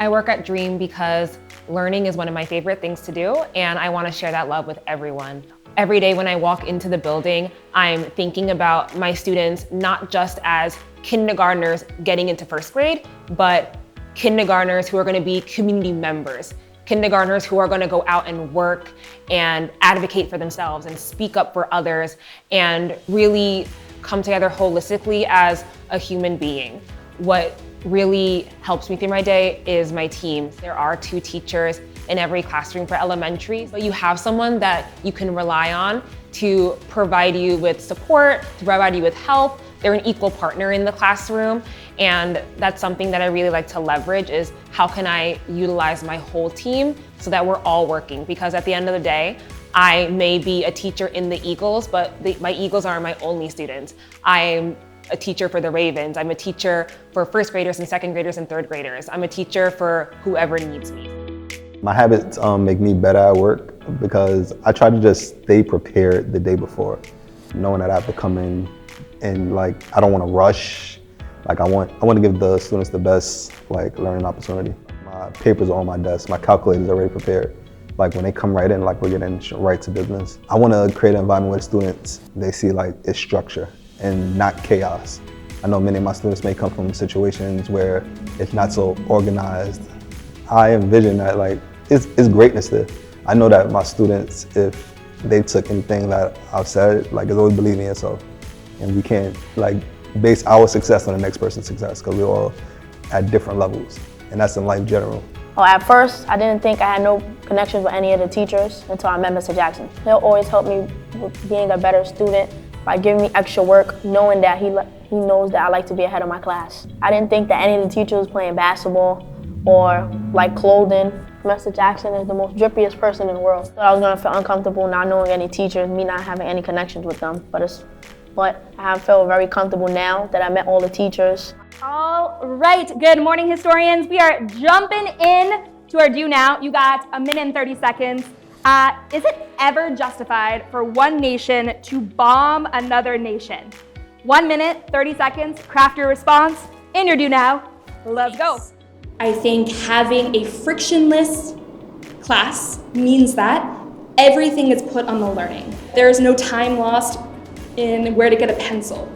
I work at Dream because learning is one of my favorite things to do, and I want to share that love with everyone. Every day when I walk into the building, I'm thinking about my students not just as kindergartners getting into first grade, but kindergartners who are going to be community members, kindergartners who are going to go out and work and advocate for themselves and speak up for others and really come together holistically as a human being. What really helps me through my day is my team. There are 2 teachers in every classroom for elementary, but you have someone that you can rely on to provide you with support, to provide you with help. They're an equal partner in the classroom, and that's something that I really like to leverage is how can I utilize my whole team so that we're all working, because at the end of the day, I may be a teacher in the Eagles, but my Eagles aren't my only students. I'm a teacher for the Ravens. I'm a teacher for first graders and second graders and third graders. I'm a teacher for whoever needs me. My habits make me better at work because I try to just stay prepared the day before, knowing that I have to come in and I don't want to rush. I want to give the students the best learning opportunity. My papers are on my desk. My calculator's already prepared. When they come right in, we're getting right to business. I want to create an environment where students, they see it's structure and not chaos. I know many of my students may come from situations where it's not so organized. I envision that it's greatness there. I know that my students, if they took anything that I've said, it's always believe in yourself. And we can't base our success on the next person's success because we're all at different levels. And that's in life in general. Well, at first, I didn't think I had no connections with any of the teachers until I met Mr. Jackson. He'll always help me with being a better student by giving me extra work, knowing that he knows that I like to be ahead of my class. I didn't think that any of the teachers was playing basketball or clothing. Mr. Jackson is the most drippiest person in the world. So I was gonna feel uncomfortable not knowing any teachers, me not having any connections with them. But I feel very comfortable now that I met all the teachers. All right, good morning, historians. We are jumping in to our due now. You got 1 minute and 30 seconds. Is it ever justified for one nation to bomb another nation? 1 minute, 30 seconds, craft your response in your due now. Let's go. I think having a frictionless class means that everything is put on the learning. There is no time lost in where to get a pencil.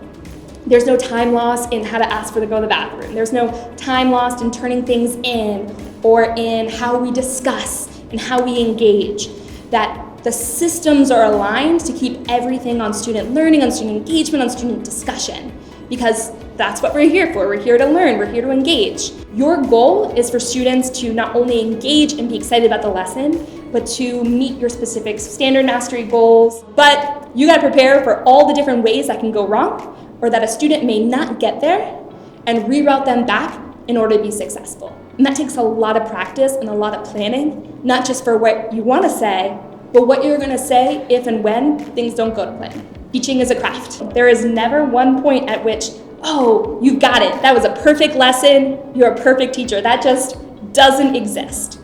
There's no time lost in how to ask for to go to the bathroom. There's no time lost in turning things in or in how we discuss and how we engage. That the systems are aligned to keep everything on student learning, on student engagement, on student discussion. Because that's what we're here for. We're here to learn, we're here to engage. Your goal is for students to not only engage and be excited about the lesson, but to meet your specific standard mastery goals. But you gotta prepare for all the different ways that can go wrong, or that a student may not get there, and reroute them back in order to be successful. And that takes a lot of practice and a lot of planning, not just for what you wanna say, but what you're gonna say if and when things don't go to plan. Teaching is a craft. There is never one point at which, oh, you got it, that was a perfect lesson, you're a perfect teacher. That just doesn't exist.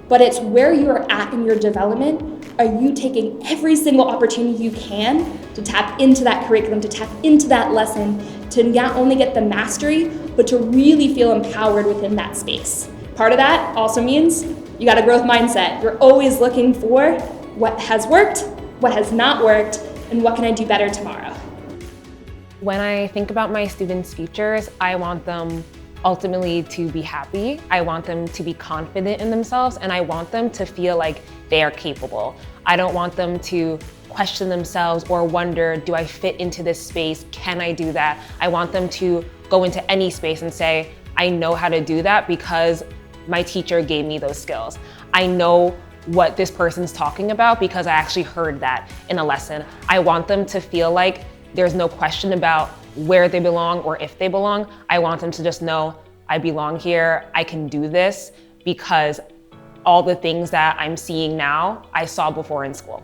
But it's where you're at in your development. Are you taking every single opportunity you can to tap into that curriculum, to tap into that lesson, to not only get the mastery, but to really feel empowered within that space? Part of that also means you got a growth mindset. You're always looking for what has worked, what has not worked, and what can I do better tomorrow? When I think about my students' futures, I want them ultimately to be happy. I want them to be confident in themselves, and I want them to feel like they are capable. I don't want them to question themselves or wonder, do I fit into this space? Can I do that? I want them to go into any space and say, I know how to do that because my teacher gave me those skills. I know what this person's talking about because I actually heard that in a lesson. I want them to feel like there's no question about where they belong or if they belong. I want them to just know I belong here, I can do this because all the things that I'm seeing now, I saw before in school.